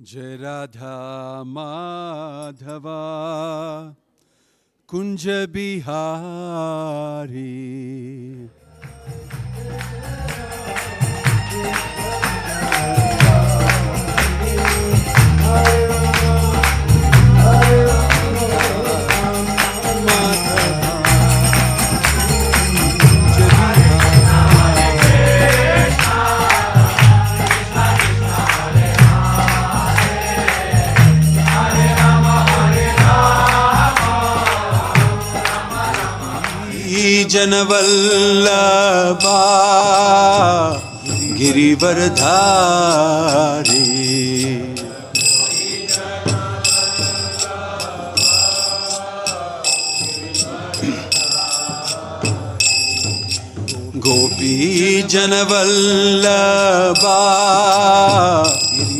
Jai Radha Madhava Kunj Bihari. जनवल्लभा Girivardhari गोपी जनवल्लभा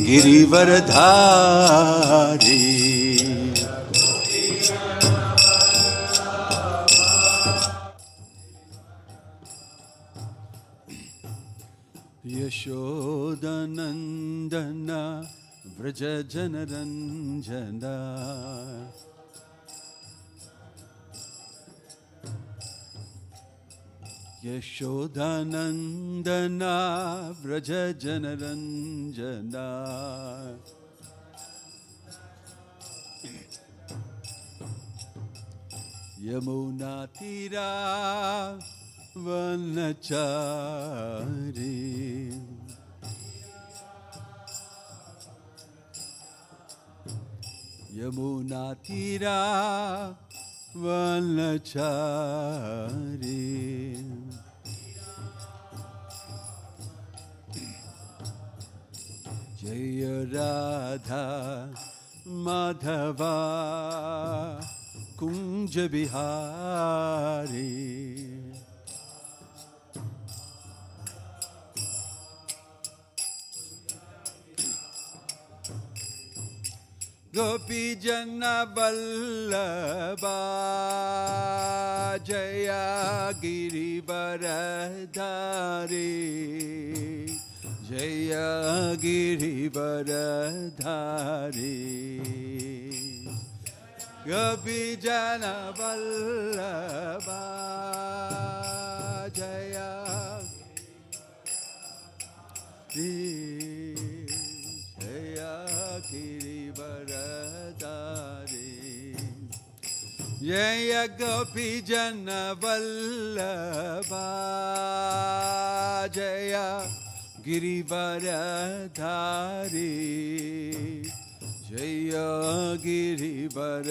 गिरिवरधारी यशोदनन्दना व्रज जनरञ्जना यशोदनन्दना व्रज जनरञ्जना यमुना तीरा वनचारी यमुना तीरा वनचारी जय राधा माधवा कुंज बिहारी गोपी जन वल्लभा जया गिरिवरधारी जया गिरिवरधारी गोपी जन वल्लभा जया जया गिरिवरधारी जय गोपी जन वल्लभा जय गिरिवरधारी जय गिरिवरधारी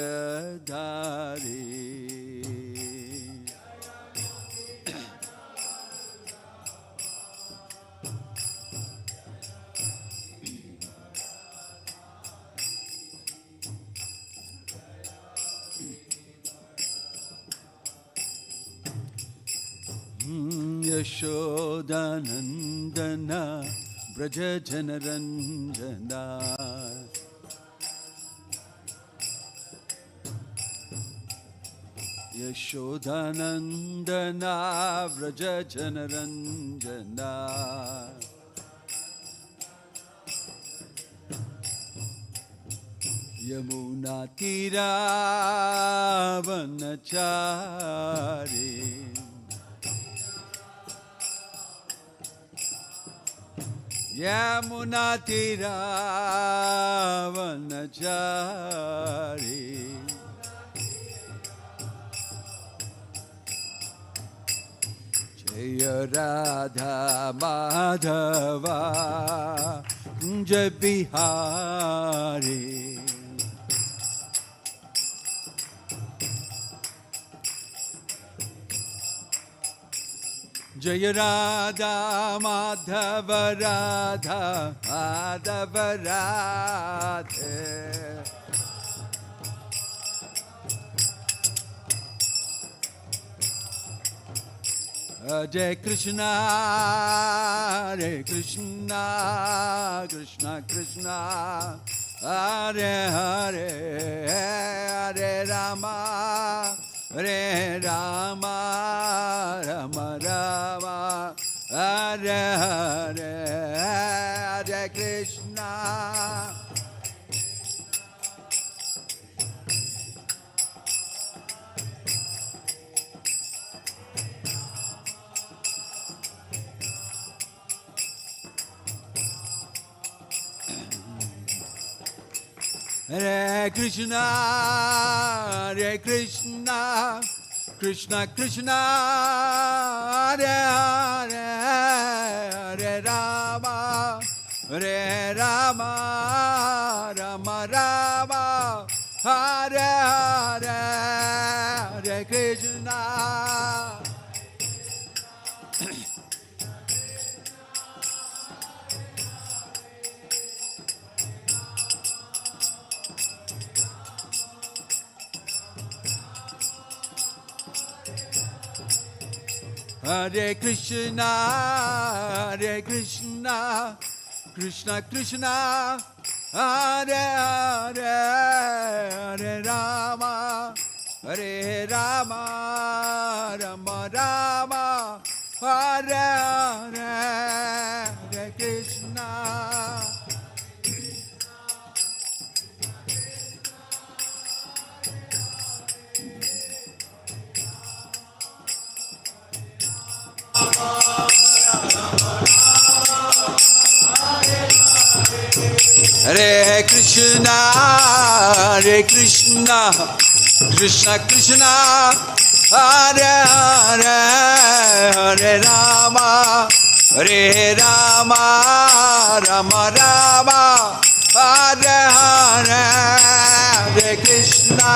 यशोदानन्दना व्रज जनरञ्जना यशोदानन्दना व्रज जनरञ्जना यमुना तीरा वनचारी यमुना तीरा वनचारी जय राधा माधवा कुंज बिहारी जय राधा माधव राधा माधव राधे जय कृष्णा हरे कृष्णा कृष्णा कृष्णा हरे हरे हरे रामा हरे Rama Ram Ram Hare Hare Hare Krishna Hare Krishna, Hare Krishna, Krishna Krishna, Hare Hare, Hare Rama, Hare Rama, Rama Rama, Hare Hare, Hare Krishna. Hare Krishna, Hare Krishna, Krishna Krishna, Hare Hare, Hare Rama, Hare Rama, Rama Rama, Hare Hare, Hare Krishna. Hare Krishna, Hare Krishna, Krishna Krishna, Hare Hare, Hare Rama, Hare Rama, Rama Rama, Hare Hare, Hare Krishna.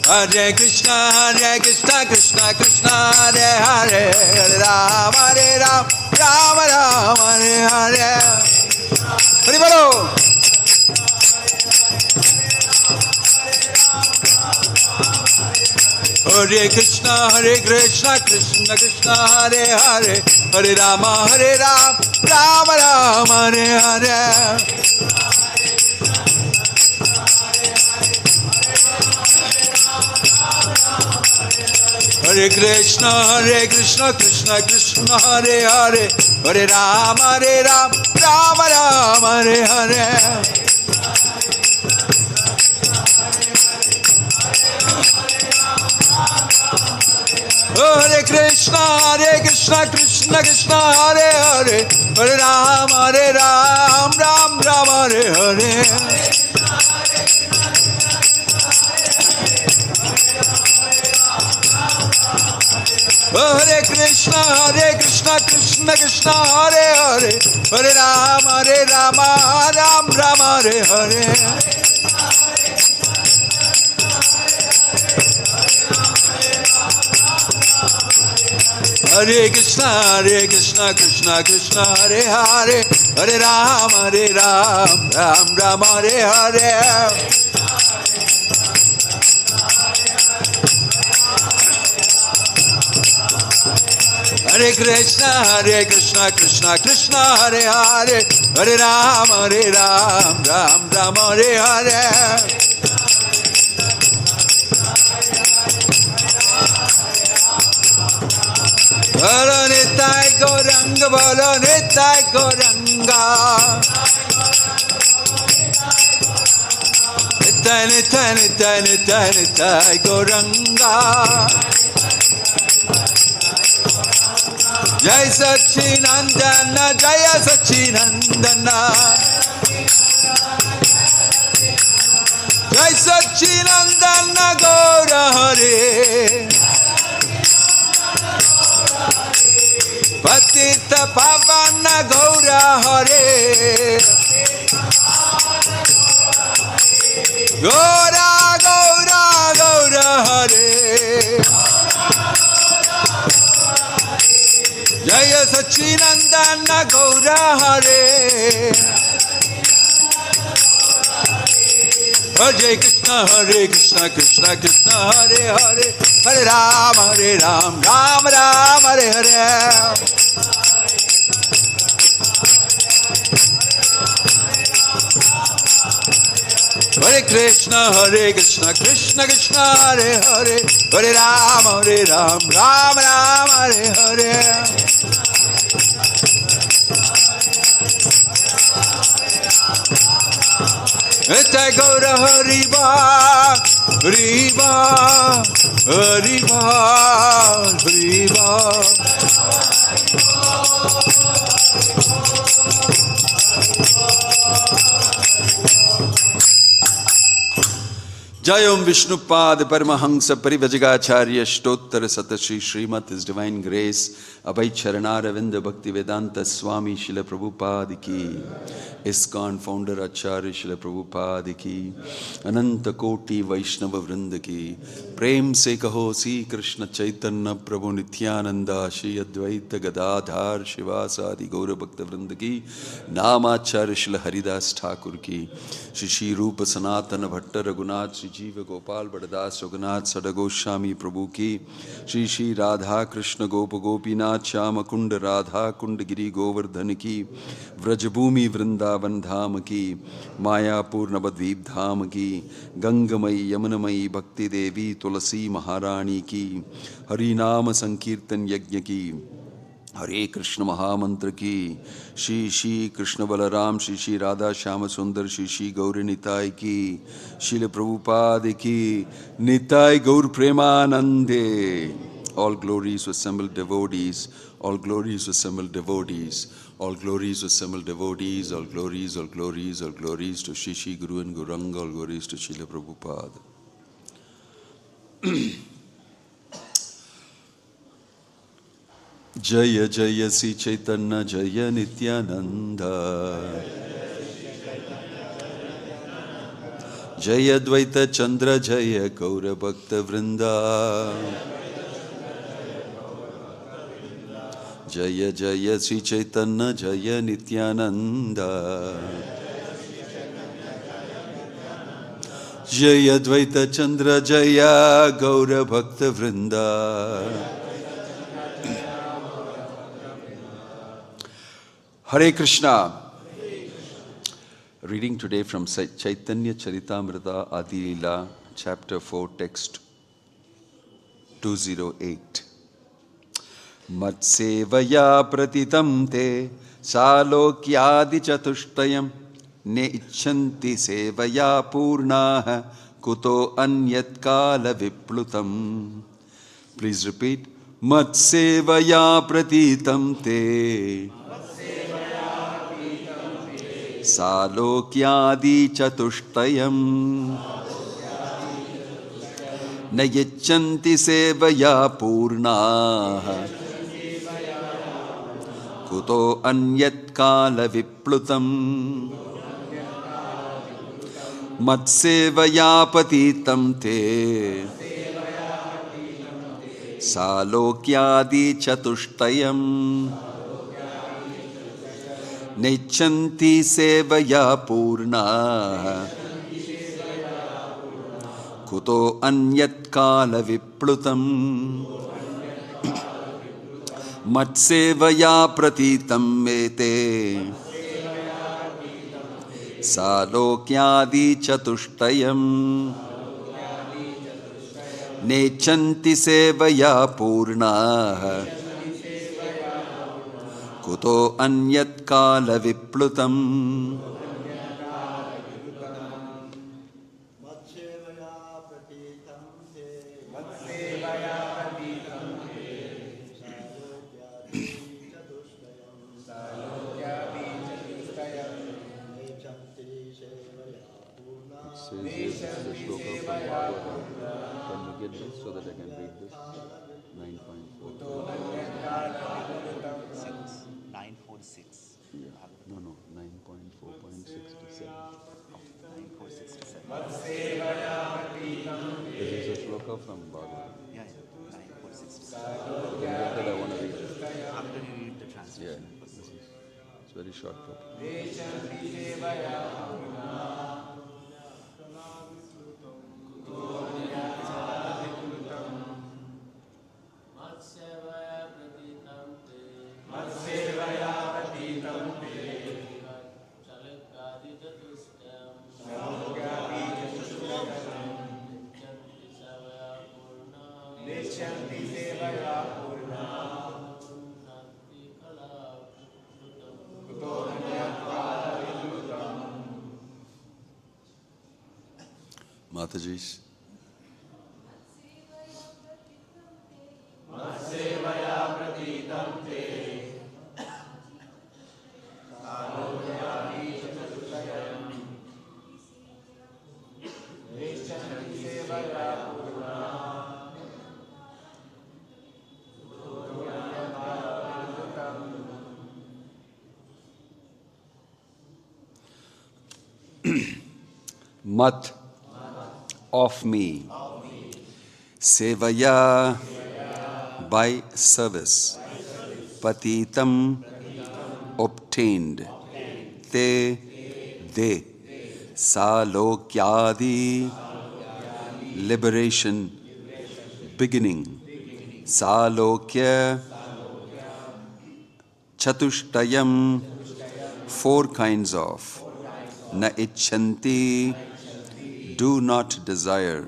Hare Krishna, Hare Krishna, Krishna Krishna, Hare Hare, Hare Rama, Hare Rama, Rama Rama, Hare Hare. Hari Bolo. Hare Krishna, Hare Krishna, Krishna Krishna, Hare Hare, Hare Rama, Hare Rama, Rama Rama, Hare Hare. Hare Krishna, Hare Krishna, Krishna Krishna, Hare Hare, Hare Rama, Hare Rama, Rama Rama, Hare Hare. Hare Krishna, Hare Krishna, Krishna Krishna, Hare Hare, Hare Rama, Hare Rama, Rama Rama, Hare Hare. Hare Krishna, Hare Krishna, Krishna Krishna, Hare Hare, Hare Rama, Hare Rama, Rama Rama, Hare Hare. Hare Krishna, Hare Krishna, Krishna Krishna, Hare Hare, Hare Rama, Hare Rama, Rama Rama, Hare Hare. Hare Krishna, Hare Krishna, Krishna Krishna, Hare Hare, Hare Rama, Hare Rama, Rama Rama, Hare Hare. Bolo Nitai Gauranga, Bolo Nitai Gauranga. Nitai, Nitai, Nitai, Nitai, Nitai Gauranga. Jai Sachinandana, Jaya Sachinandana. Jai Sachinandana Gaura Hare. Patita Pavana Gaura Hare. Gaura, Gaura, Gaura Hare. Jaya Sachinandana Gaura Hare. Hare Krishna, Hare Krishna, Krishna Krishna, Hare Hare, Hare Rama, Hare Rama, Rama Rama, Hare Hare. Hare Krishna, Hare Krishna, Krishna Krishna, Hare Hare, Hare Rama, Hare Rama, Rama Rama, Hare Hare. Nitai Gaura Hariba, Hariba, Hariba, Hariba. Jayam Vishnupad Paramahansa Parivajagacharya Stottar Satashi Srimat His Divine Grace Abhay Charanaravinda Bhakti Vedanta Swami Srila Prabhupada Ki ISKCON Founder Acharya Srila Prabhupada Ki Ananta Koti Vaishnava Vrinda Ki Prem Se Kaho Si Krishna Chaitanya Prabhu Nityananda Shri Advaita Gadadhar Shivasadi Gaura Bhakta Vrinda Ki Namacharya Srila Haridas Thakur Ki Shri Shri Rupa Sanatana Bhatta Raghunath Shri Jiva Gopal Badadas Raghunath Sadagoswami Prabhu Ki Shri Shri Radha Krishna Gopa Gopinath Shyama Kunda Radha Kunda Giri Govardhan Ki Vrajabhumi Vrindavan Dham Ki Mayapur Navadvip Dham Ki Gangamai Yamunamai Bhakti Devi Tulasi Maharani Ki Harinama Sankirtan Yajna Ki Hare Krishna Mahamantra Ki Shri Shri Krishna Balaram Shri Shri Radha Shyama Sundar Shri Shri Gauri Nitai Ki Srila Prabhupada Ki Nitai Gaur Premanande. All glories to assembled devotees, all glories to assembled devotees, all glories to assembled devotees, all glories, all glories, all glories to Shri Shri Guru and Guranga, all glories to Srila Prabhupada. Jaya Jaya Sri Chaitanya Jaya Nityananda Jaya Dvaita Chandra Jaya Gaura Bhakta Vrinda Jaya Jaya Sri Chaitanya Jaya Nityananda Jaya Dvaita Chandra Jaya Gaura Bhakta Vrinda. Hare Krishna. Reading today from Caitanya Charitamrita Adi Lila, chapter 4, text 208. Matsevaya pratitam te salokyadi chatushtayam ne icchanti sevaya purnaha kuto anyat kala viplutam. Please repeat. Matsevaya pratitam te Salokyadi Chatuштayam Nayachanti Sevaya Purnaha Kuto Anyat Kala Viplutam Matsevaya Patitam Te Salokyadi Chatuштayam Nechanti sevaya purna Kuto anyat kala viplutam Matsevaya pratitam mete Salokyadi chatushtayam Nechanti sevaya purna Kuto anyat kala viplutam. So that I can read this 9.4. 946. Yeah. No, 9.4.67. 9.467. This is a shloka from Bhagavad. Yeah, 9.467. I want to read it. After you read the translation. Yeah, it's very short. Mataji. Mat of me, sevaya by service, patitam obtained, te de, salokyadi liberation beginning, salokya chatushtayam four kinds of, na icchanti do not desire,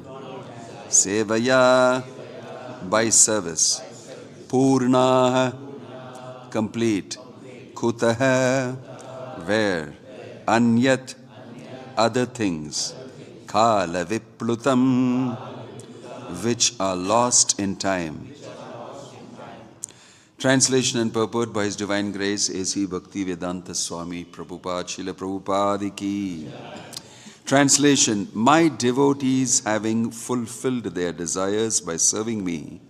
sevaya by service, purna complete, kutah where, anyat other things, kala viplutam which are lost in time. Translation and purport by His Divine Grace A.C. Bhakti Vinod Swami Prabhupada Srila Prabhupada Ki. Translation: My devotees, having fulfilled their desires by serving me,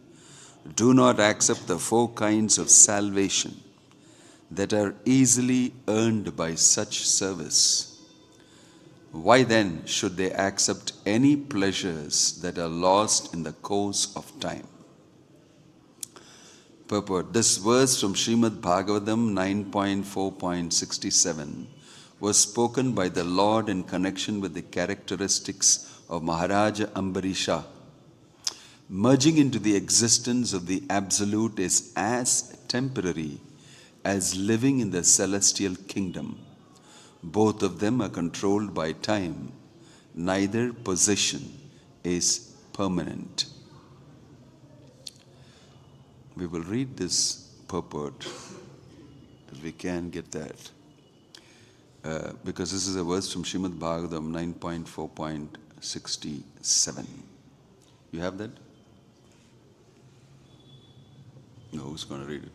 do not accept the four kinds of salvation that are easily earned by such service. Why then should they accept any pleasures that are lost in the course of time? Purport: This verse from Srimad Bhagavatam 9.4.67 was spoken by the Lord in connection with the characteristics of Maharaja Ambarisha. Merging into the existence of the Absolute is as temporary as living in the celestial kingdom. Both of them are controlled by time. Neither position is permanent. We will read this purport if we can get that. Because this is a verse from Srimad Bhagavatam 9.4.67. You have that? No, who's going to read it?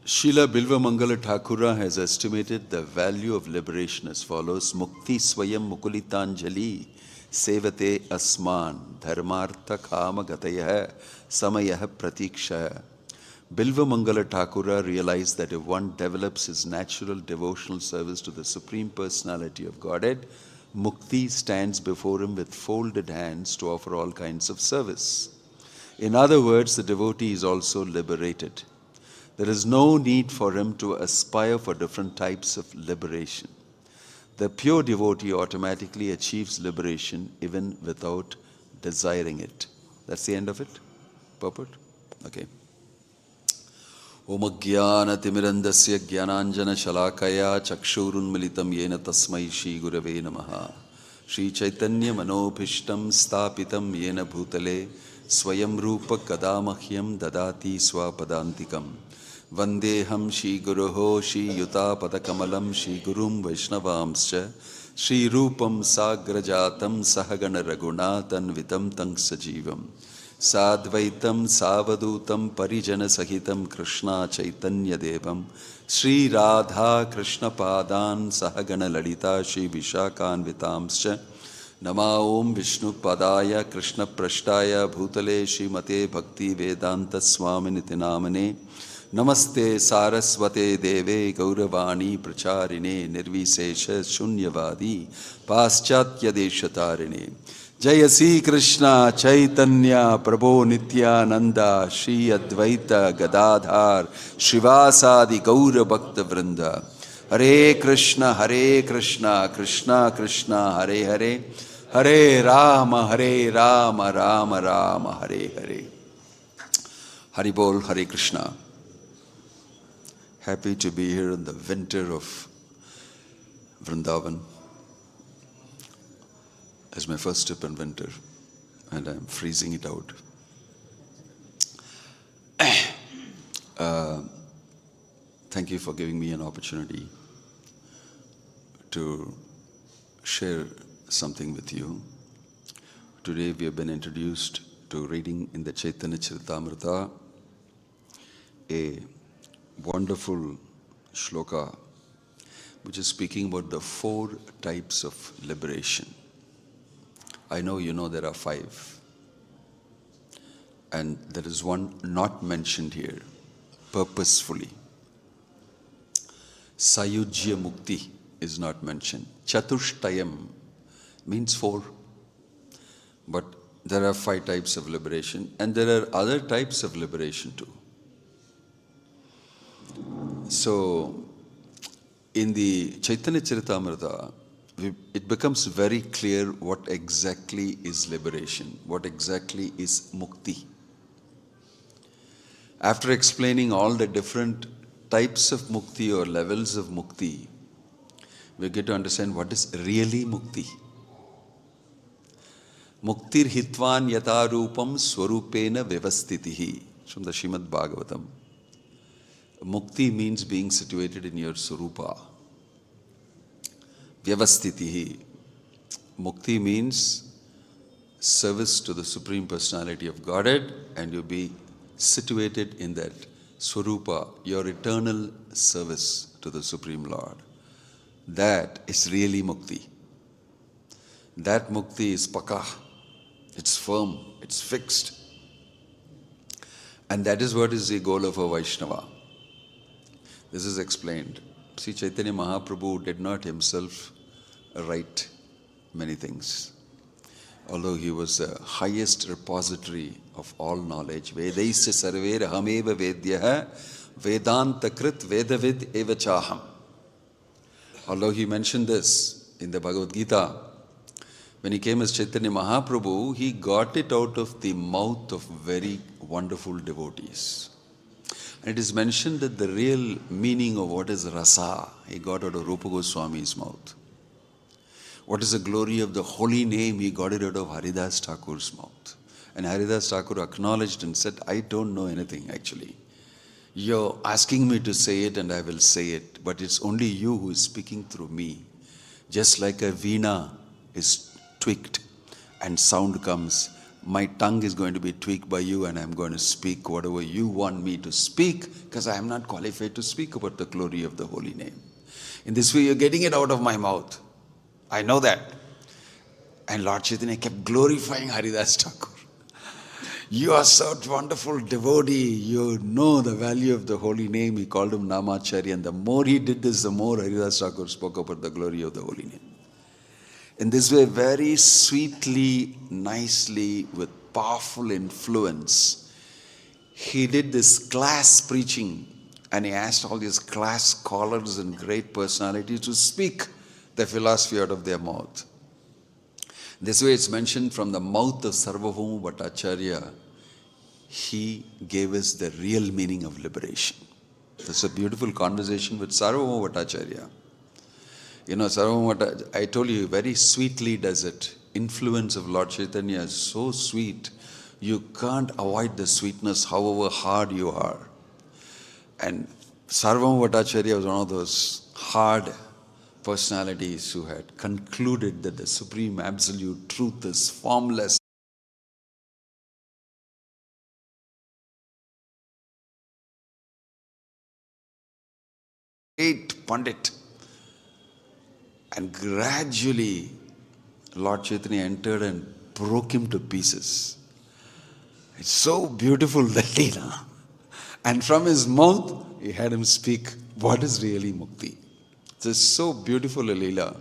Srila Bilva Mangala Thakura has estimated the value of liberation as follows: Mukti Swayam Mukulitanjali Sevate Asman Dharmartha Kama Gatayah Samayah Pratikshaya. Bilva Mangala Thakura realized that if one develops his natural devotional service to the Supreme Personality of Godhead, Mukti stands before him with folded hands to offer all kinds of service. In other words, the devotee is also liberated. There is no need for him to aspire for different types of liberation. The pure devotee automatically achieves liberation even without desiring it. That's the end of it? Purport? Okay. Om Jnana Timirandasya Jnananjana Shalakaya Chakshurunmilitam Yena Tasmai Shri Gurave Namaha. Shri Caitanya Manobhishtam Stapitam Yena Bhutale Swayam Rupa Kadamahyam Dadati Swapadantikam. Vandeham Shri Guruho Shri Yuta Padakamalam Shri Gurum Vaishnavamscha Shri Rupam Sagrajatam Sahagana Raghunatan Vitam Tang Sajivam Sadvaitam Savadutam Parijana Sahitam Krishna Chaitanya Devam Shri Radha Krishna Padan Sahagana Lalita Shri Vishakan Vitamscha Nama Om Vishnu Padaya Krishna Prashtaya Bhutale Shrimate Bhakti Vedanta Swami Nitinamane Namaste Saraswate Deve Gauravani Pracharine Nirvisesha Shunyavadi Paschatya Deshatarine Jaya Sri Krishna Chaitanya Prabhu Nityananda Shri Advaita Gadadhar Shivasadi Gaura Bhakta Vrinda Hare Krishna Krishna Krishna Hare Hare Hare Rama Rama Rama Hare Hare. Haribol Hare Krishna. Happy to be here in the winter of Vrindavan. It's my first trip in winter and I'm freezing it out. Thank you for giving me an opportunity to share something with you. Today we have been introduced to reading in the Caitanya Charitamrita a wonderful shloka which is speaking about the 4 types of liberation. I know you know there are 5. And there is one not mentioned here purposefully. Sayujya Mukti is not mentioned. Chatushtayam means 4. But there are 5 types of liberation, and there are other types of liberation too. So, in the Caitanya Charitamrita, it becomes very clear what exactly is liberation, what exactly is mukti. After explaining all the different types of mukti or levels of mukti, we get to understand what is really mukti. Muktir hitvan yata rupam swarupena vyavastitihi. From the Srimad Bhagavatam. Mukti means being situated in your swarupa. Vyavastitihi. Mukti means service to the Supreme Personality of Godhead, and you be situated in that swarupa, your eternal service to the Supreme Lord. That is really mukti. That mukti is pakah. It's firm, it's fixed. And that is what is the goal of a Vaishnava. This is explained. See, Chaitanya Mahaprabhu did not himself write many things. Although he was the highest repository of all knowledge. Vedaisya sarver ahameva vedyaha vedanta krit vedavid evachaham. Although he mentioned this in the Bhagavad Gita, when he came as Chaitanya Mahaprabhu, he got it out of the mouth of very wonderful devotees. And it is mentioned that the real meaning of what is rasa, he got out of Rupa Goswami's mouth. What is the glory of the holy name, he got it out of Haridas Thakur's mouth. And Haridas Thakur acknowledged and said, I don't know anything actually. You're asking me to say it and I will say it, but it's only you who is speaking through me. Just like a veena is tweaked and sound comes, my tongue is going to be tweaked by you and I'm going to speak whatever you want me to speak, because I am not qualified to speak about the glory of the holy name. In this way, you're getting it out of my mouth. I know that. And Lord Chaitanya kept glorifying Haridas Thakur. You are such wonderful devotee. You know the value of the holy name. He called him Namacharya. And the more he did this, the more Haridas Thakur spoke about the glory of the holy name. In this way, very sweetly, nicely, with powerful influence, he did this class preaching, and he asked all these class scholars and great personalities to speak the philosophy out of their mouth. This way it's mentioned from the mouth of Sarvabhauma Bhattacharya, he gave us the real meaning of liberation. This is a beautiful conversation with Sarvabhauma Bhattacharya. You know, Sarvabhauma, I told you, very sweetly does it. Influence of Lord Chaitanya is so sweet. You can't avoid the sweetness however hard you are. And Sarvabhauma Bhattacharya was one of those hard personalities who had concluded that the supreme absolute truth is formless. Great Pandit. And gradually, Lord Chaitanya entered and broke him to pieces. It's so beautiful, that Lila. And from his mouth, he had him speak what is really mukti. It's so beautiful a Lila,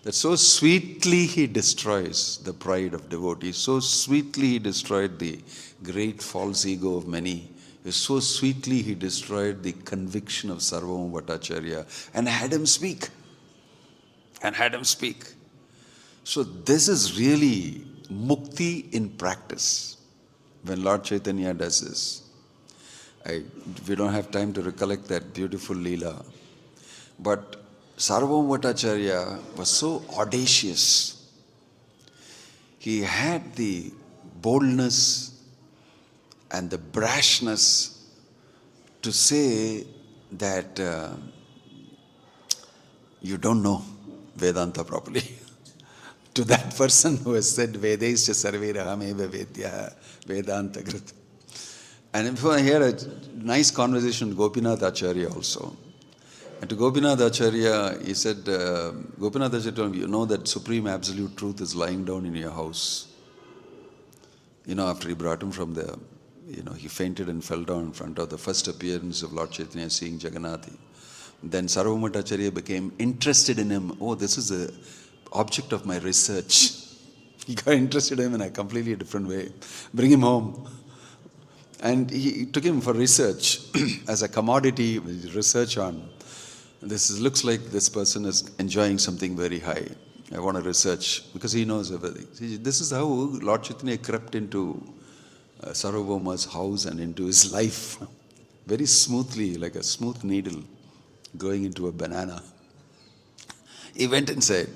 that so sweetly he destroys the pride of devotees. So sweetly he destroyed the great false ego of many. So sweetly he destroyed the conviction of Sarvabhauma Bhattacharya and had him speak. So this is really mukti in practice when Lord Chaitanya does this. We don't have time to recollect that beautiful Lila. But Sarvabhauma Bhattacharya was so audacious. He had the boldness and the brashness to say that you don't know. Vedanta properly. To that person who has said Vedaischa sarverahameva vedya Vedanta Grit. And I had a nice conversation with Gopinath Acharya also. And to Gopinath Acharya, he said, Gopinath Acharya told me, you know that supreme absolute truth is lying down in your house. After he brought him from the, he fainted and fell down in front of the first appearance of Lord Chaitanya seeing Jagannath. Then Sarvabhauma Acharya became interested in him. Oh, this is the object of my research. He got interested in him in a completely different way. Bring him home. And he took him for research as a commodity, research on. Looks like this person is enjoying something very high. I want to research because he knows everything. See, this is how Lord Chaitanya crept into Sarvabhauma's house and into his life. Very smoothly, like a smooth needle going into a banana. He went inside.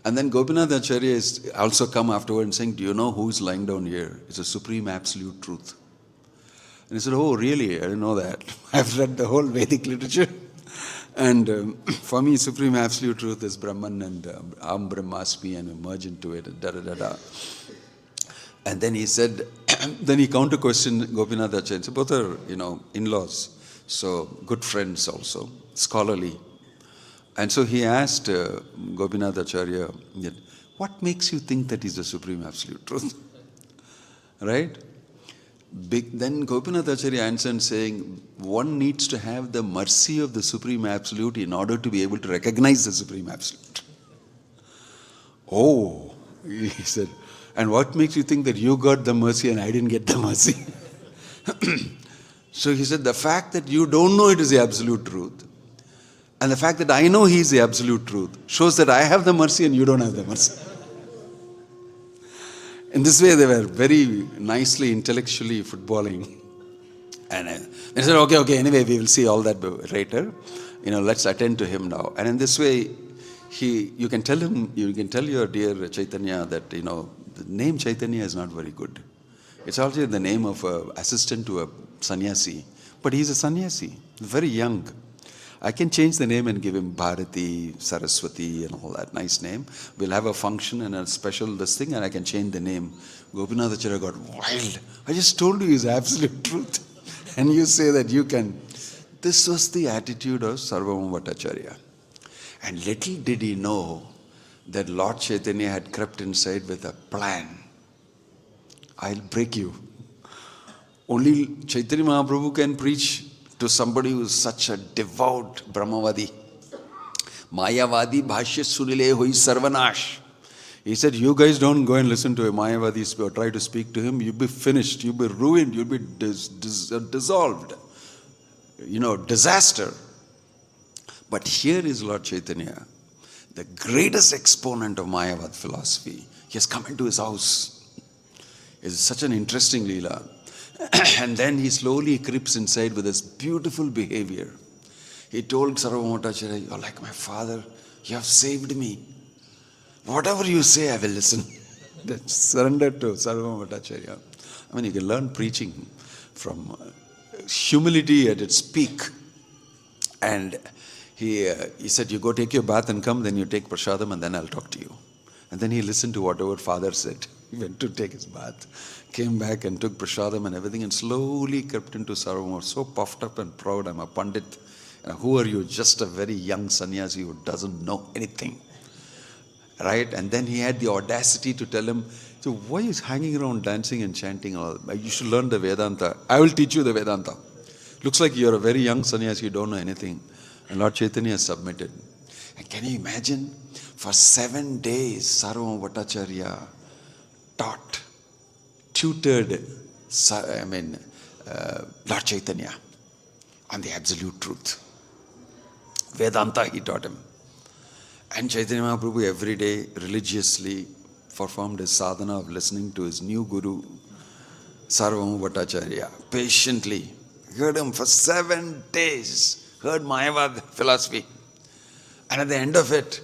And then Gopinath Acharya is also come afterward and saying, do you know who is lying down here? It's a supreme absolute truth. And he said, oh, really? I didn't know that. I've read the whole Vedic literature. And for me, supreme absolute truth is Brahman and Aham Brahmasmi and merge into it and da-da-da-da. And then he said, then he counter-questioned Gopinath Acharya. So both are, in-laws. So good friends also, scholarly. And so he asked Gopinath Acharya, what makes you think that is the supreme absolute truth? Right? Then Gopinath Acharya answered saying, one needs to have the mercy of the Supreme Absolute in order to be able to recognize the Supreme Absolute. Oh, he said, and what makes you think that you got the mercy and I didn't get the mercy? So he said, the fact that you don't know it is the absolute truth, and the fact that I know he is the absolute truth, shows that I have the mercy and you don't have the mercy. In this way, they were very nicely, intellectually footballing. And they said, okay, anyway, we will see all that later. Let's attend to him now. And in this way, you can tell your dear Caitanya that, the name Caitanya is not very good. It's also the name of an assistant to a sannyasi. But he's a sannyasi, very young. I can change the name and give him Bharati, Saraswati and all that nice name. We'll have a function and a special this thing and I can change the name. Gopinath Acharya got wild. I just told you his absolute truth. And you say that you can. This was the attitude of Sarvabhauma Acharya. And little did he know that Lord Chaitanya had crept inside with a plan. I'll break you. Only Chaitanya Mahaprabhu can preach to somebody who is such a devout Brahmavadi. Mayavadi bhashya sunile hui sarvanash. He said, you guys don't go and listen to a Mayavadi or try to speak to him. You'll be finished. You'll be ruined. You'll be dissolved. Disaster. But here is Lord Chaitanya, the greatest exponent of Mayavad philosophy. He has come into his house. It's such an interesting Lila. And then he slowly creeps inside with his beautiful behavior. He told Sarvabhauma Acharya, you're like my father. You have saved me. Whatever you say, I will listen. That's surrendered to Sarvabhauma Acharya. You can learn preaching from humility at its peak. And he said, you go take your bath and come, then you take prasadam and then I'll talk to you. And then he listened to whatever father said. He went to take his bath, came back and took prasadam and everything and slowly crept into Sarvabhauma, so puffed up and proud. I'm a pandit. Who are you? Just a very young sannyasi who doesn't know anything. Right? And then he had the audacity to tell him, so why is hanging around dancing and chanting all? You should learn the Vedanta. I will teach you the Vedanta. Looks like you're a very young sannyasi, you don't know anything. And Lord Chaitanya submitted. And can you imagine? For 7 days, Sarvabhauma Bhattacharya taught, tutored, Lord Chaitanya on the absolute truth. Vedanta he taught him. And Chaitanya Mahaprabhu every day religiously performed his sadhana of listening to his new guru, Sarvabhauma Bhattacharya, patiently. Heard him for 7 days, heard Mayavad philosophy. And at the end of it,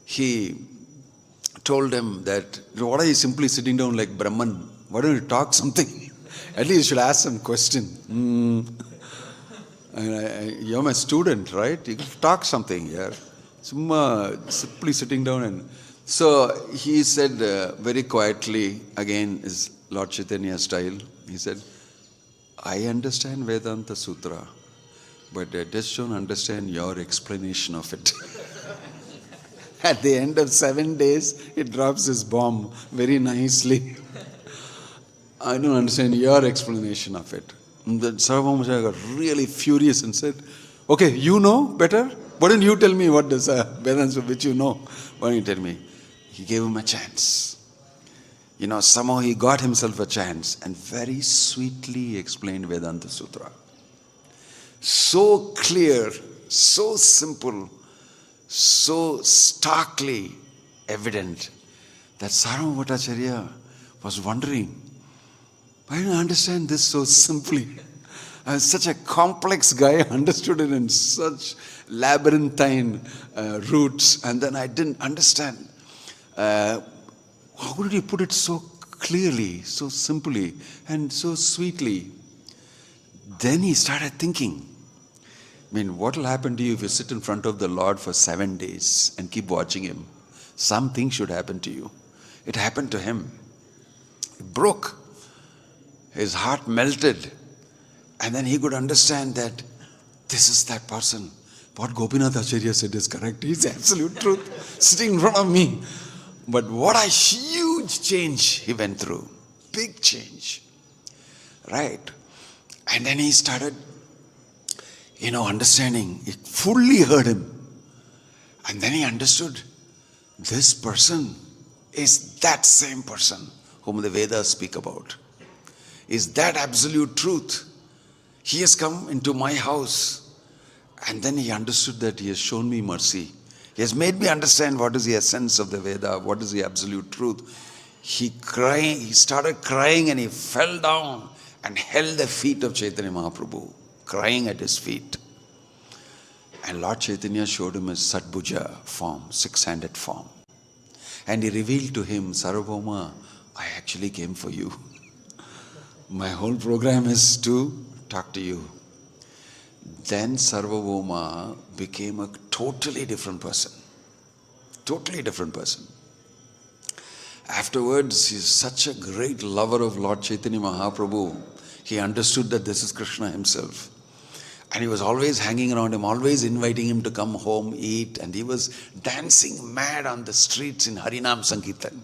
he told him that, what are you simply sitting down like Brahman? Why don't you talk something? At least you should ask some question. You're my student, right? You can talk something here. Summa simply sitting down and so he said very quietly, again is Lord Chaitanya style, he said, I understand Vedanta Sutra, but I just don't understand your explanation of it. At the end of 7 days, he drops his bomb very nicely. I don't understand your explanation of it. And then Sarvabhauma got really furious and said, okay, you know better? Why don't you tell me what this Vedanta which you know? Why don't you tell me? He gave him a chance. Somehow he got himself a chance and very sweetly explained Vedanta Sutra. So clear, so simple, so starkly evident that Sarvabhauma Bhattacharya was wondering, why don't I understand this so simply? I was such a complex guy, understood it in such labyrinthine roots, and then I didn't understand. How could he put it so clearly, so simply, and so sweetly? Then he started thinking, what will happen to you if you sit in front of the Lord for 7 days and keep watching him? Something should happen to you. It happened to him. It broke. His heart melted. And then he could understand that this is that person. What Gopinath Acharya said is correct. He's absolute truth sitting in front of me. But what a huge change he went through. Big change. Right? And then he started, understanding. It fully heard him. And then he understood, this person is that same person whom the Vedas speak about. Is that absolute truth. He has come into my house. And then he understood that he has shown me mercy. He has made me understand what is the essence of the Veda, what is the absolute truth. He started crying and he fell down and held the feet of Chaitanya Mahaprabhu, crying at his feet. And Lord Chaitanya showed him his Satbhuja form, 6-handed form. And he revealed to him, Sarvabhauma, I actually came for you. My whole program is to talk to you. Then Sarvabhauma became a totally different person. Totally different person. Afterwards, he's such a great lover of Lord Chaitanya Mahaprabhu. He understood that this is Krishna himself. And he was always hanging around him, always inviting him to come home, eat. And he was dancing mad on the streets in Harinam Sankirtan.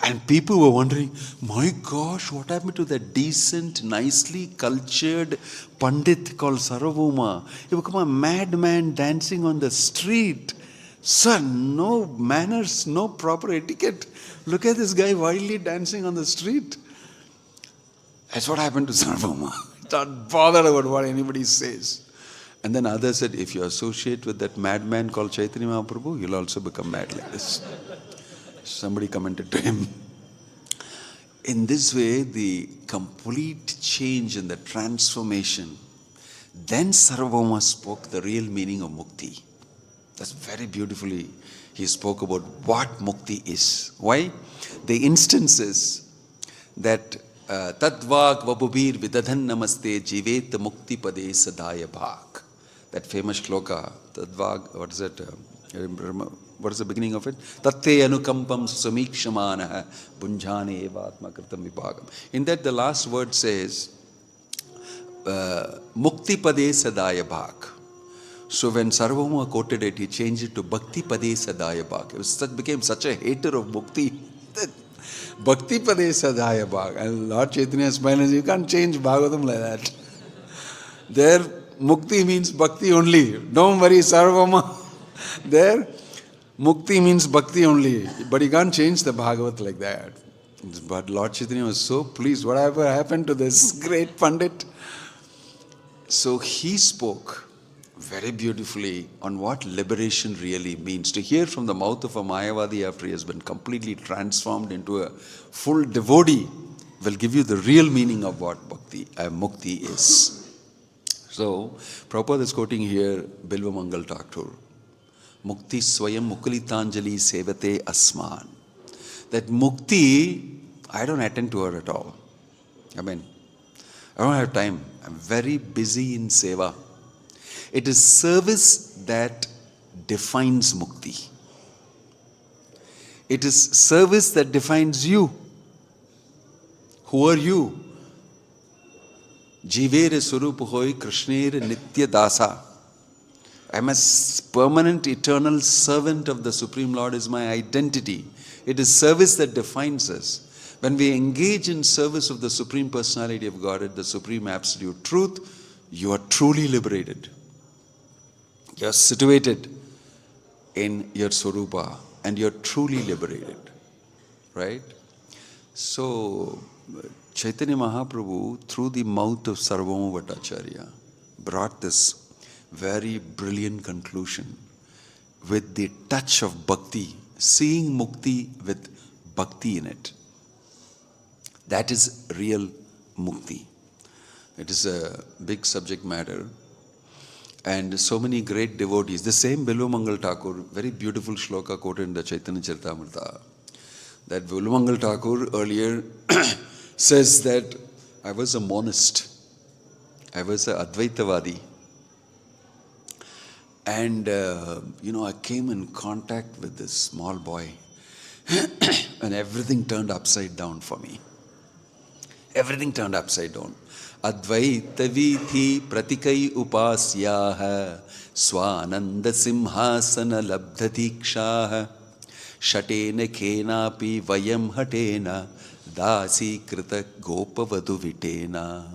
And people were wondering, my gosh, what happened to that decent, nicely cultured Pandit called Sarvabhauma? He became a madman dancing on the street. Sir, no manners, no proper etiquette. Look at this guy wildly dancing on the street. That's what happened to Sarvabhauma. He's not bothered about what anybody says. And then others said, if you associate with that madman called Chaitanya Mahaprabhu, you'll also become mad like this. Somebody commented to him. In this way, the complete change and the transformation. Then Sarvabhauma spoke the real meaning of mukti. That's very beautifully he spoke about what mukti is. Why? The instances that Tadvag Vabubir Vidadhan Namaste Jivet Mukti Pade Sadaya Bhak. That famous shloka, Tadvag, what is it? What is the beginning of it? Tatte anukampam samikshamanaha bunjhane evatma kritam vibhagam. In that the last word says, Mukti Pade Sadaya Bhak. So when Sarvabhauma quoted it, he changed it to Bhakti Pade Sadaya Bhak. It became such a hater of Mukti that Bhakti Pade Sadaya Bhak. And Lord Chaitanya smiled, you can't change Bhagavatam like that. There, Mukti means Bhakti only. Don't worry, Sarvabhauma. There, Mukti means Bhakti only. But you can't change the Bhagavat like that. But Lord Chaitanya was so pleased. Whatever happened to this great Pandit? So he spoke very beautifully on what liberation really means. To hear from the mouth of a Mayavadi after he has been completely transformed into a full devotee will give you the real meaning of what mukti is. So, Prabhupada is quoting here Bilva Mangal Thakur. Mukti swayam mukulitanjali sevate asman. That mukti, I don't attend to her at all. I don't have time. I'm very busy in seva. It is service that defines mukti. It is service that defines you. Who are you? Jivere Surup Hoi Krishnere Nitya Dasa. I am a permanent, eternal servant of the Supreme Lord is my identity. It is service that defines us. When we engage in service of the Supreme Personality of Godhead, the Supreme Absolute Truth, you are truly liberated. You are situated in your Swarupa and you are truly liberated. Right? So, Chaitanya Mahaprabhu, through the mouth of Sarvabhauma Bhattacharya, brought this very brilliant conclusion with the touch of bhakti, seeing mukti with bhakti in it. That is real mukti. It is a big subject matter. And so many great devotees, the same Bilumangal Thakur, very beautiful shloka quoted in the Chaitanya Charitamrita, that Bilumangal Thakur earlier says that I was a monist. I was a Advaitavadi. And, I came in contact with this small boy and everything turned upside down for me. Everything turned upside down. Advaita vidhi pratikai upasyaha swananda simhasana labdhatikshaha shatena kenapi vayam hatena dasi krita gopavadu vitena.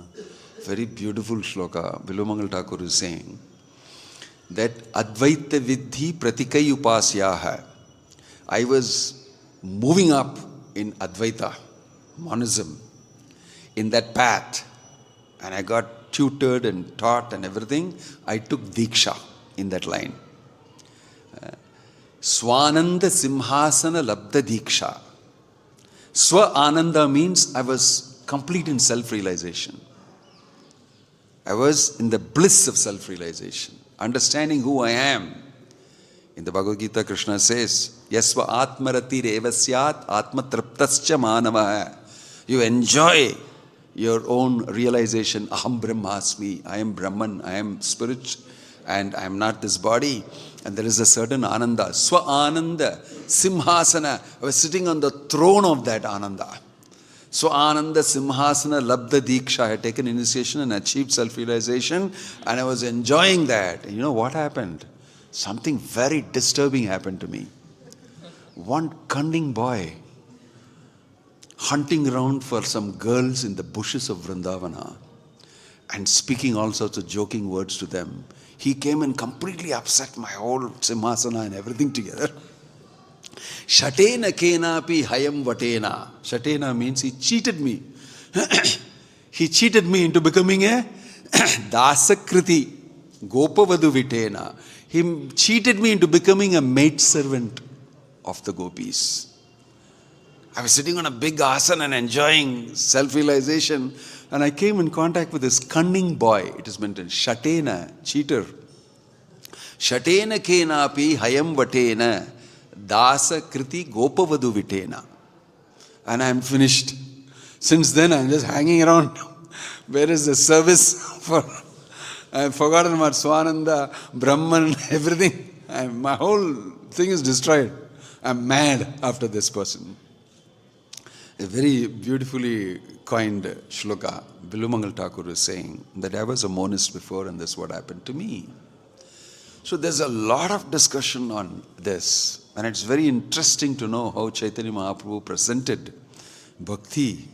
Very beautiful shloka. Bilumangal Thakur is saying that Advaita vidhi pratikai upasyaha. I was moving up in Advaita, monism, in that path. And I got tutored and taught and everything. I took Diksha in that line. Swananda Simhasana Labda Diksha. Swa Ananda means I was complete in self-realization. I was in the bliss of self-realization, understanding who I am. In the Bhagavad Gita, Krishna says, Yasva Atmarati Revasyat Atmatraptascha Manavaha. You enjoy your own realization. Aham Brahmasmi. I am Brahman. I am spirit. And I am not this body. And there is a certain Ananda. Swa Ananda. Simhasana. I was sitting on the throne of that Ananda. So Ananda Simhasana Labda Diksha. I had taken initiation and achieved self-realization. And I was enjoying that. And you know what happened? Something very disturbing happened to me. One cunning boy hunting around for some girls in the bushes of Vrindavana and speaking all sorts of joking words to them. He came and completely upset my whole Simhasana and everything together. Shatena kenapi hayam vatena. Shatena means he cheated me. He cheated me into becoming a dasakriti, gopavadu vitena. He cheated me into becoming a maidservant of the gopis. I was sitting on a big asana and enjoying self-realization, and I came in contact with this cunning boy. It is mentioned, Shatena, cheater. Shatena kenapi hayam vatena dasa kriti gopavadu vitena. And I am finished. Since then I am just hanging around. Where is the service for? I have forgotten about Swananda, Brahman, everything. My whole thing is destroyed. I am mad after this person. A very beautifully coined shloka. Bilumangal Thakur is saying that I was a monist before and this is what happened to me. So there's a lot of discussion on this. And it's very interesting to know how Chaitanya Mahaprabhu presented bhakti,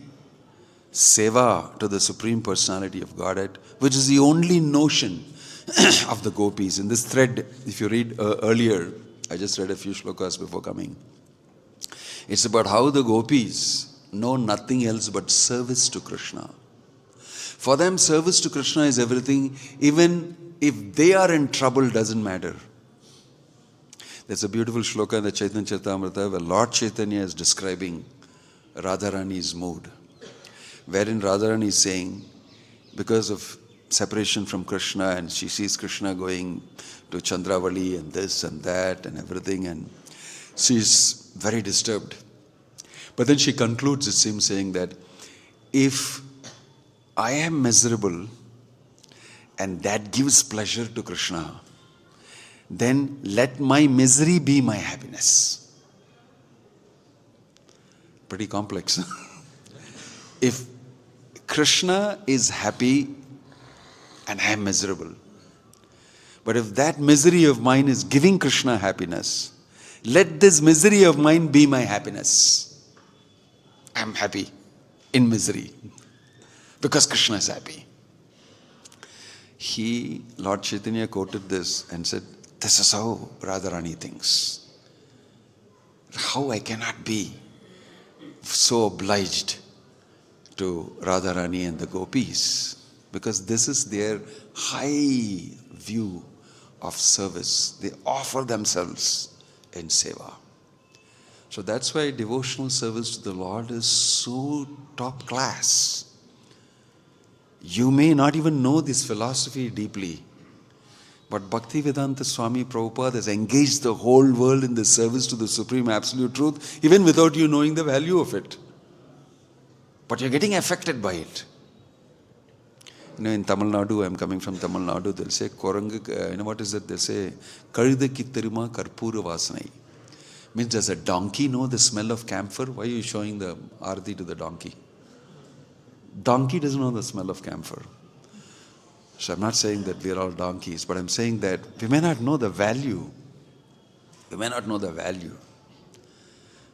seva to the Supreme Personality of Godhead, which is the only notion of the gopis. In this thread, if you read earlier, I just read a few shlokas before coming. It's about how the gopis know nothing else but service to Krishna. For them, service to Krishna is everything. Even if they are in trouble, doesn't matter. There's a beautiful shloka in the Chaitanya Charitamrita where Lord Chaitanya is describing Radharani's mood, wherein Radharani is saying, because of separation from Krishna, and she sees Krishna going to Chandravali and this and that and everything, and she's very disturbed. But then she concludes, it seems, saying that if I am miserable and that gives pleasure to Krishna, then let my misery be my happiness. Pretty complex. If Krishna is happy and I am miserable, but if that misery of mine is giving Krishna happiness, let this misery of mine be my happiness. I am happy in misery because Krishna is happy. Lord Caitanya quoted this and said, this is how Radharani thinks. How I cannot be so obliged to Radharani and the gopis, because this is their high view of service. They offer themselves in seva. So that's why devotional service to the Lord is so top class. You may not even know this philosophy deeply, but Bhakti Vinod Swami Prabhupada has engaged the whole world in the service to the Supreme Absolute Truth, even without you knowing the value of it. But you're getting affected by it. In Tamil Nadu, I'm coming from Tamil Nadu, they'll say, what is that? They'll say, Kaludha kittarima karpura vasanai. Means, does a donkey know the smell of camphor? Why are you showing the arati to the donkey? Donkey doesn't know the smell of camphor. So I'm not saying that we're all donkeys, but I'm saying that we may not know the value. We may not know the value.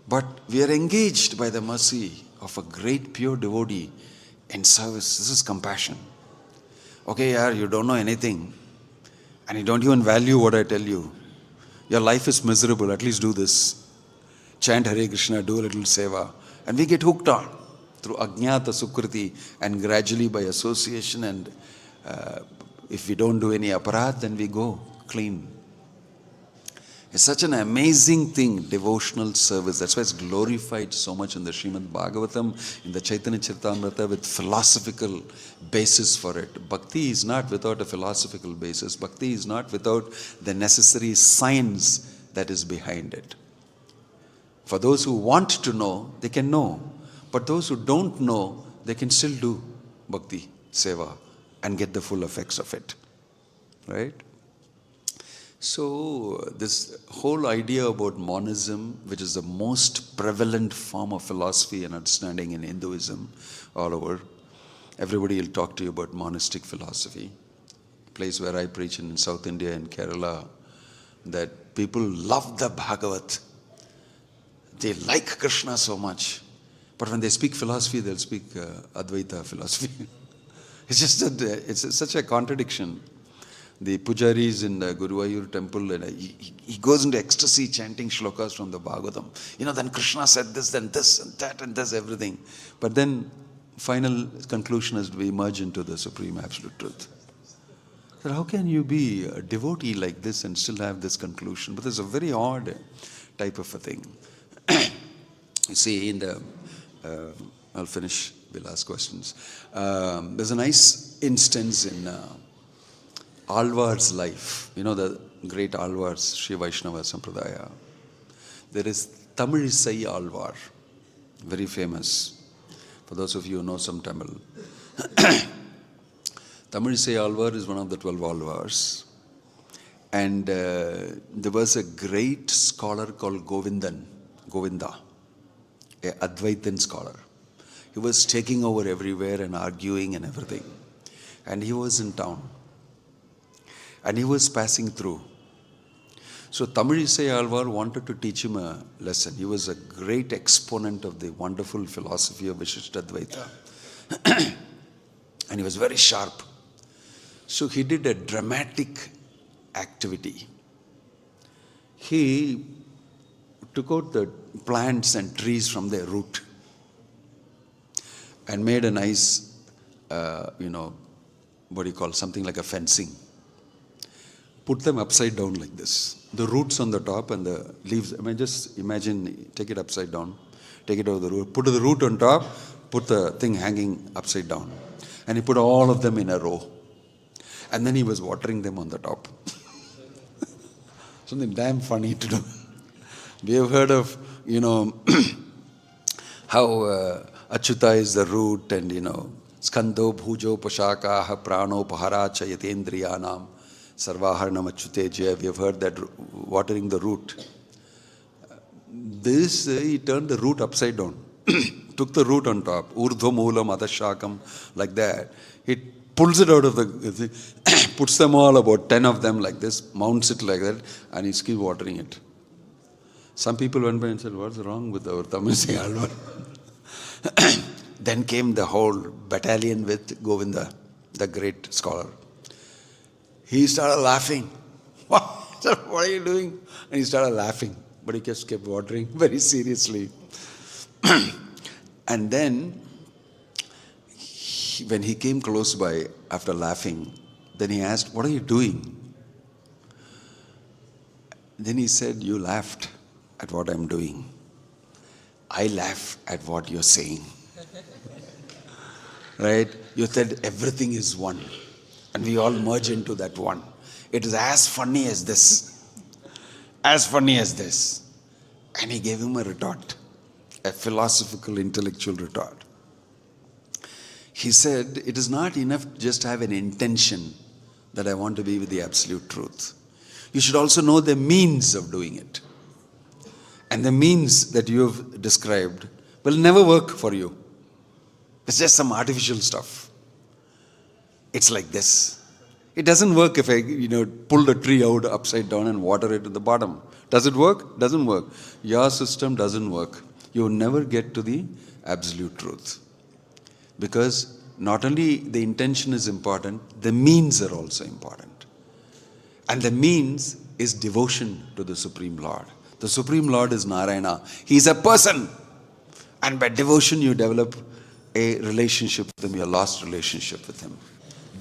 But we are engaged by the mercy of a great pure devotee in service. This is compassion. Okay, yaar, you don't know anything and you don't even value what I tell you. Your life is miserable, at least do this. Chant Hare Krishna, do a little seva. And we get hooked on through Ajnata Sukriti, and gradually by association, and if we don't do any aparat, then we go clean. It's such an amazing thing, devotional service. That's why it's glorified so much in the Srimad Bhagavatam, in the Chaitanya Charitamrita, with philosophical basis for it. Bhakti is not without a philosophical basis. Bhakti is not without the necessary science that is behind it. For those who want to know, they can know. But those who don't know, they can still do bhakti, seva, and get the full effects of it. Right? So this whole idea about monism, which is the most prevalent form of philosophy and understanding in Hinduism all over, everybody will talk to you about monastic philosophy. Place where I preach in South India, in Kerala, that people love the Bhagavat. They like Krishna so much. But when they speak philosophy, they'll speak Advaita philosophy. It's just that it's such a contradiction. The pujaris in the Guruvayur temple, he goes into ecstasy chanting shlokas from the Bhagavatam. Then Krishna said this, then this, and that, and this, everything. But then, final conclusion is we merge into the Supreme Absolute Truth. So how can you be a devotee like this and still have this conclusion? But it's a very odd type of a thing. You see, in the... I'll finish, we'll ask questions. There's a nice instance in Alvar's life. The great Alvars, Sri Vaishnava Sampradaya. There is Tamilisai Alvar, very famous. For those of you who know some Tamil. Tamilisai Alvar is one of the 12 Alvars. And there was a great scholar called Govinda, a Advaitin scholar. He was taking over everywhere and arguing and everything. And he was in town. And he was passing through. So Tamilisai Alvar wanted to teach him a lesson. He was a great exponent of the wonderful philosophy of Vishishtadvaita. And he was very sharp. So he did a dramatic activity. He took out the plants and trees from their root and made a nice, something like a fencing. Put them upside down like this. The roots on the top and the leaves. Just imagine, take it upside down, take it over the root, put the root on top, put the thing hanging upside down. And he put all of them in a row. And then he was watering them on the top. Something damn funny to do. We have heard of, how Achyuta is the root and, skando bhujo pashakaha prano paharacha yatendriyanam. Sarvaharnam Achyuteja, we have heard that watering the root. This, he turned the root upside down. Took the root on top, urdhva moolam adashakam, like that. He pulls it out of the, puts them all, about 10 of them like this, mounts it like that, and he's keep watering it. Some people went by and said, what's wrong with our Tamil Alvar? Then came the whole battalion with Govinda, the great scholar. He started laughing. What are you doing? And he started laughing, but he just kept watering very seriously. And then, when he came close by after laughing, then he asked, what are you doing? Then he said, you laughed at what I'm doing. I laugh at what you're saying. Right? You said everything is one. And we all merge into that one. It is as funny as this. As funny as this. And he gave him a retort. A philosophical, intellectual retort. He said, it is not enough just to have an intention that I want to be with the absolute truth. You should also know the means of doing it. And the means that you have described will never work for you. It's just some artificial stuff. It's like this. It doesn't work if I, pull the tree out upside down and water it at the bottom. Does it work? Doesn't work. Your system doesn't work. You will never get to the absolute truth. Because not only the intention is important, the means are also important. And the means is devotion to the Supreme Lord. The Supreme Lord is Narayana. He is a person. And by devotion you develop a relationship with Him, your lost relationship with Him.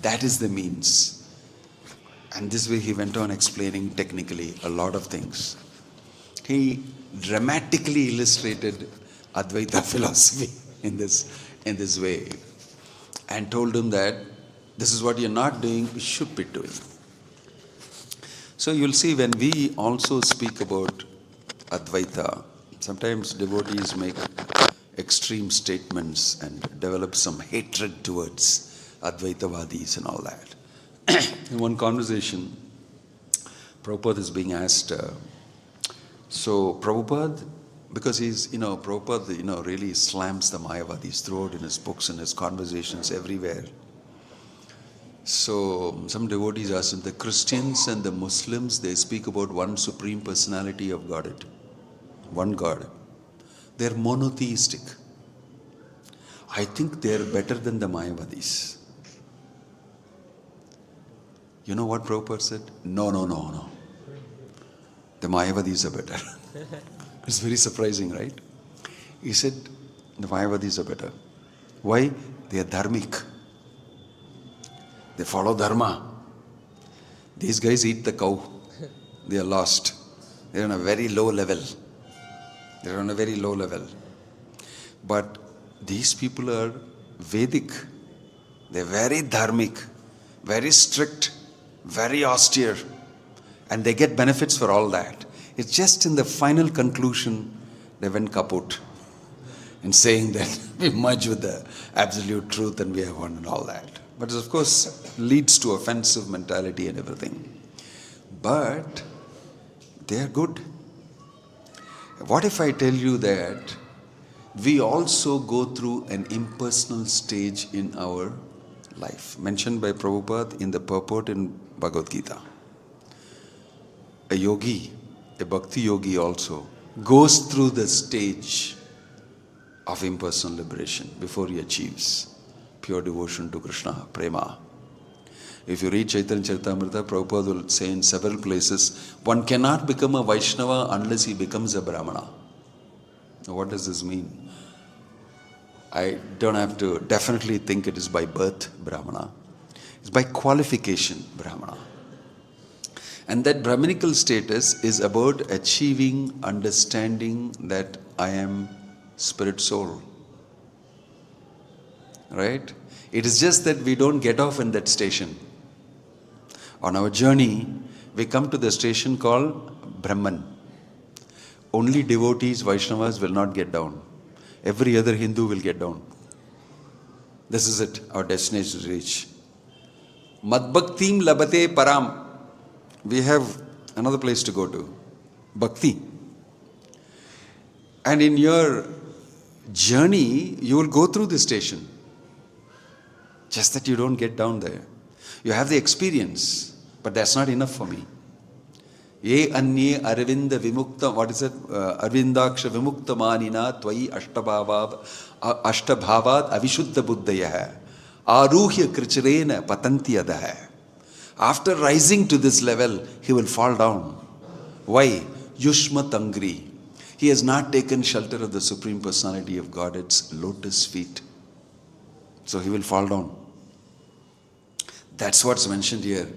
That is the means. And this way he went on explaining technically a lot of things. He dramatically illustrated Advaita philosophy in this way, and told him that this is what you're not doing, you should be doing. So you'll see when we also speak about Advaita, sometimes devotees make extreme statements and develop some hatred towards Advaitavadis and all that. In one conversation, Prabhupada is being asked, so Prabhupada, because Prabhupada, really slams the Mayavadis throughout in his books and his conversations everywhere. So some devotees asked him, the Christians and the Muslims, they speak about one supreme personality of Godhead, one God. They're monotheistic. I think they're better than the Mayavadis. You know what Prabhupada said? No. The Mayavadis are better. It's very surprising, right? He said, the Mayavadis are better. Why? They are dharmic. They follow dharma. These guys eat the cow. They are lost. They're on a very low level. But these people are Vedic. They're very dharmic, very strict, very austere. And they get benefits for all that. It's just in the final conclusion, they went kaput in saying that we merge with the absolute truth and we have one and all that. But it of course leads to offensive mentality and everything. But they are good. What if I tell you that we also go through an impersonal stage in our life, mentioned by Prabhupada in the purport in Bhagavad Gita. A yogi, a bhakti yogi also, goes through the stage of impersonal liberation before he achieves pure devotion to Krishna, prema. If you read Caitanya Charitamrita, Prabhupada will say in several places, one cannot become a Vaishnava unless he becomes a Brahmana. Now what does this mean? I don't have to definitely think it is by birth Brahmana. It's by qualification Brahmana. And that Brahminical status is about achieving understanding that I am spirit soul. Right? It is just that we don't get off in that station. On our journey, we come to the station called Brahman. Only devotees, Vaishnavas will not get down. Every other Hindu will get down. This is it, our destination to reach. Madbhaktim labate param. we have another place to go to, Bhakti. And in your journey, you will go through this station. Just that you don't get down there. You have the experience, but that's not enough for me. Ye anye arvinda vimukta, what is it? Arvindaksha vimukta manina tvai ashtabhavad avishuddha buddhaya aruhya krichirena patanti adaha. After rising to this level, he will fall down. Why? Yushma tangri. He has not taken shelter of the Supreme Personality of Godhead's lotus feet. So he will fall down. That's what's mentioned here.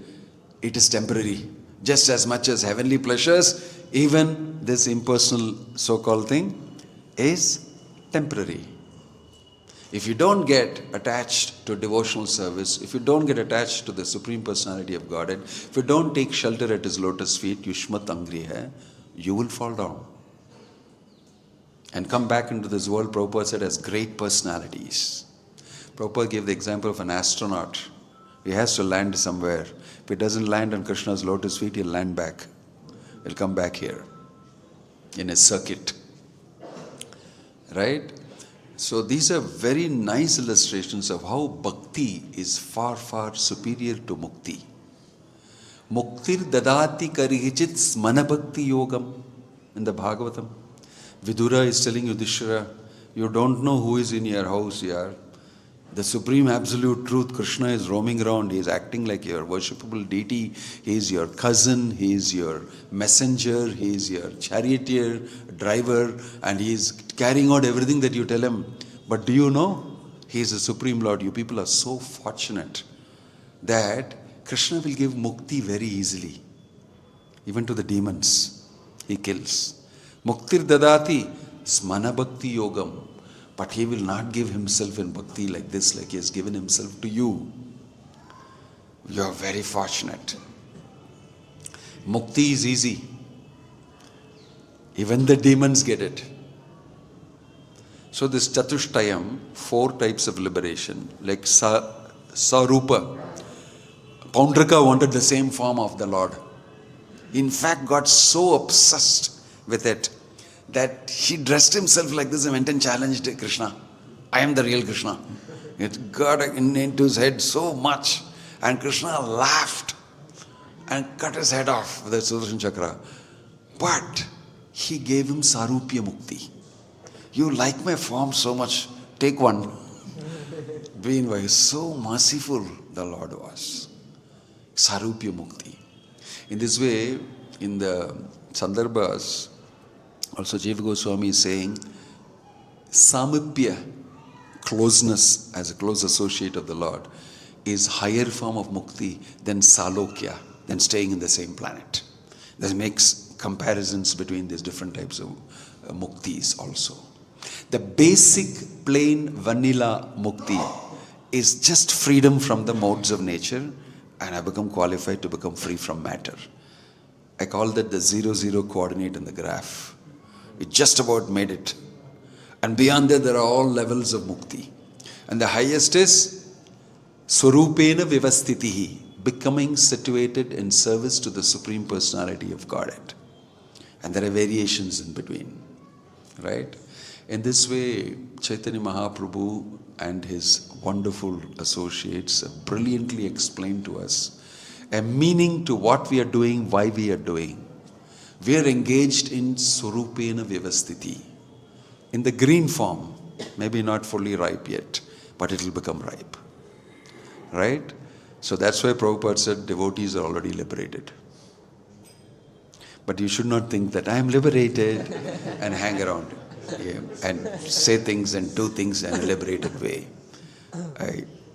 It is temporary. Just as much as heavenly pleasures, even this impersonal so-called thing is temporary. If you don't get attached to devotional service, if you don't get attached to the Supreme Personality of Godhead, if you don't take shelter at His lotus feet, Yushmat Angri hai, you will fall down. And come back into this world, Prabhupada said, as great personalities. Prabhupada gave the example of an astronaut. He has to land somewhere. If he doesn't land on Krishna's lotus feet, he'll land back. He'll come back here in a circuit. Right? So these are very nice illustrations of how bhakti is far, far superior to mukti. Muktir dadati karihichit smana bhakti yogam in the Bhagavatam. Vidura is telling Yudhishthira, you don't know who is in your house here. The Supreme Absolute Truth, Krishna, is roaming around. He is acting like your worshipable deity. He is your cousin. He is your messenger. He is your charioteer, driver. And he is carrying out everything that you tell him. But do you know? He is the Supreme Lord. You people are so fortunate that Krishna will give mukti very easily. Even to the demons. He kills. Muktir dadati smana bhakti yogam. But he will not give himself in bhakti like this, like he has given himself to you. You are very fortunate. Mukti is easy. Even the demons get it. So this Chatushtayam, 4 types of liberation, like Sarupa. Paundraka wanted the same form of the Lord. In fact, got so obsessed with it that he dressed himself like this and went and challenged Krishna. I am the real Krishna. It got into his head so much. And Krishna laughed and cut his head off with the Sudarshan Chakra. But he gave him Sarupya Mukti. You like my form so much, take one. Meanwhile, so merciful the Lord was. Sarupya Mukti. In this way, in the Sandarbhas, also Jiva Goswami is saying, Samipya, closeness as a close associate of the Lord, is higher form of mukti than Salokya, than staying in the same planet. That makes comparisons between these different types of muktis also. The basic plain vanilla mukti is just freedom from the modes of nature, and I become qualified to become free from matter. I call that the 0-0 coordinate in the graph. It just about made it. And beyond that, there are all levels of mukti. And the highest is Swarupena Vivastitihi, becoming situated in service to the Supreme Personality of Godhead. And there are variations in between. Right? In this way, Caitanya Mahaprabhu and his wonderful associates have brilliantly explained to us a meaning to what we are doing, why we are doing. We are engaged in Swarupena Vivastiti. In the green form, maybe not fully ripe yet, but it will become ripe. Right? So that's why Prabhupada said devotees are already liberated. But you should not think that I am liberated and hang around and say things and do things in a liberated way.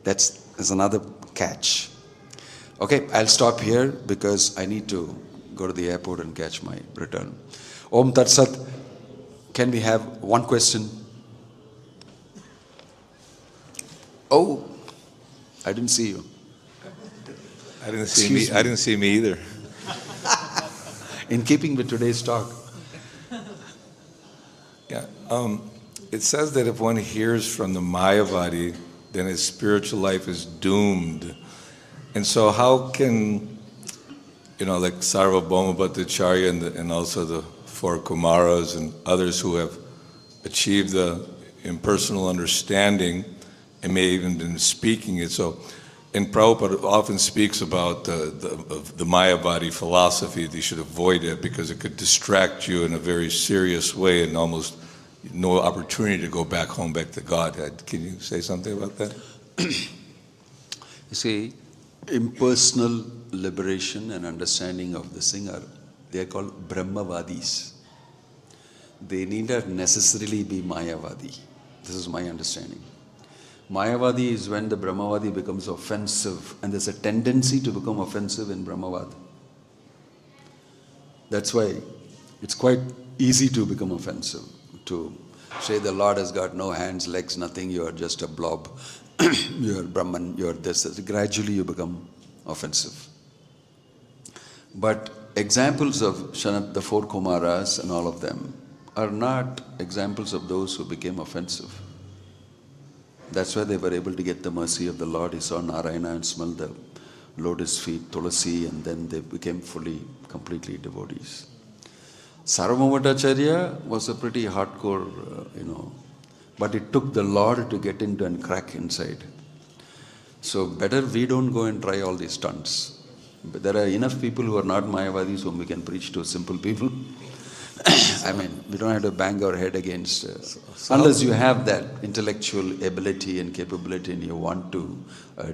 That's another catch. Okay, I'll stop here because I need to go to the airport and catch my return. Om Tat Sat. Can we have one question? Oh, I didn't see you. I didn't see me either. In keeping with today's talk. Yeah. It says that if one hears from the Mayavadi, then his spiritual life is doomed. And so how can like Sarvabhauma Bhattacharya and also the four Kumaras and others who have achieved the impersonal understanding and may even been speaking it. So, and Prabhupada often speaks about the Mayavadi philosophy, that you should avoid it because it could distract you in a very serious way and almost no opportunity to go back home, back to Godhead. Can you say something about that? You see, impersonal liberation and understanding of the singer, they are called Brahmavadis. They need not necessarily be Mayavadi. This is my understanding. Mayavadi is when the Brahmavadi becomes offensive, and there's a tendency to become offensive in Brahmavad. That's why it's quite easy to become offensive, to say the Lord has got no hands, legs, nothing, you are just a blob, you are Brahman, you are this. Gradually you become offensive. But examples of the four Kumaras and all of them are not examples of those who became offensive. That's why they were able to get the mercy of the Lord. He saw Narayana and smelled the lotus feet, Tulasi, and then they became completely devotees. Sarvabhauma Bhattacharya was a pretty hardcore, but it took the Lord to get into and crack inside. So better we don't go and try all these stunts. But there are enough people who are not Mayavadis whom we can preach to, simple people. I mean, we don't have to bang our head against, unless you have that intellectual ability and capability and you want to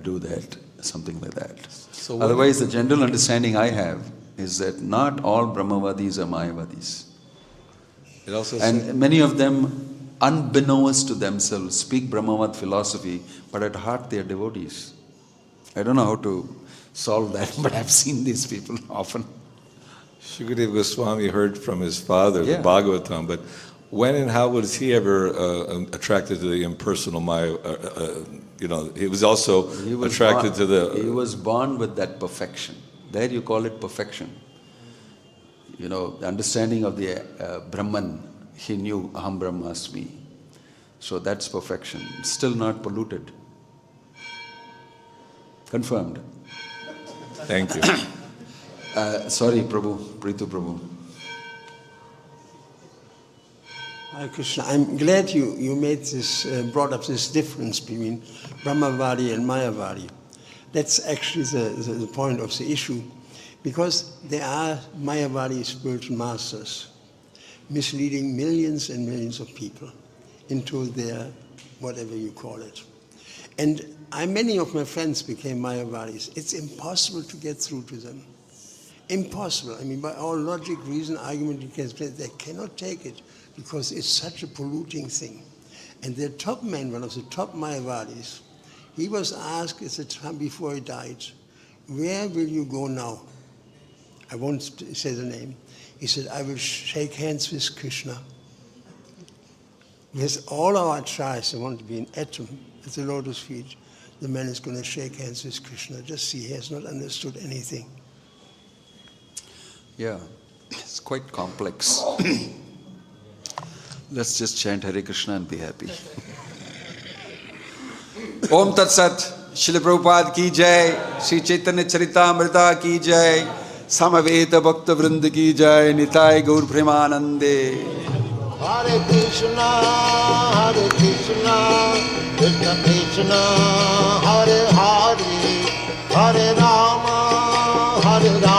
do that, something like that. So otherwise, the general understanding I have is that not all Brahmavadis are Mayavadis. And many of them, unbeknownst to themselves, speak Brahmavad philosophy, but at heart they are devotees. I don't know how to solve that, but I've seen these people often. Shukadeva Goswami heard from his father, the Bhagavatam, but when and how was he ever attracted to the impersonal Maya? He was also attracted to the... He was born with that perfection. There you call it perfection. The understanding of the Brahman, he knew Aham Brahmasmi. So that's perfection. Still not polluted. Confirmed. Thank you. Sorry, Prabhu, Prithu Prabhu. Hare Krishna, I'm glad you made this, brought up this difference between Brahmavadi and Mayavadi. That's actually the point of the issue, because there are Mayavadi spiritual masters misleading millions and millions of people into their, whatever you call it. And many of my friends became Mayavadis. It's impossible to get through to them. Impossible. I mean, by all logic, reason, argument, they cannot take it because it's such a polluting thing. And their top man, one of the top Mayavadis, he was asked at the time before he died, where will you go now? I won't say the name. He said, I will shake hands with Krishna. With all our tries, I want to be an atom at the lotus feet. The man is going to shake hands with Krishna. Just see, he has not understood anything. Yeah, it's quite complex. Let's just chant Hare Krishna and be happy. Om Tat Sat, Srila Prabhupada ki jai, Sri Caitanya Charitamrita ki jai, Samaveta Bhakta Vrinda ki jai, Nitai Gaur Premanande. Hare Krishna, Krishna Krishna, Hare Hare, Hare Rama, Hare Rama.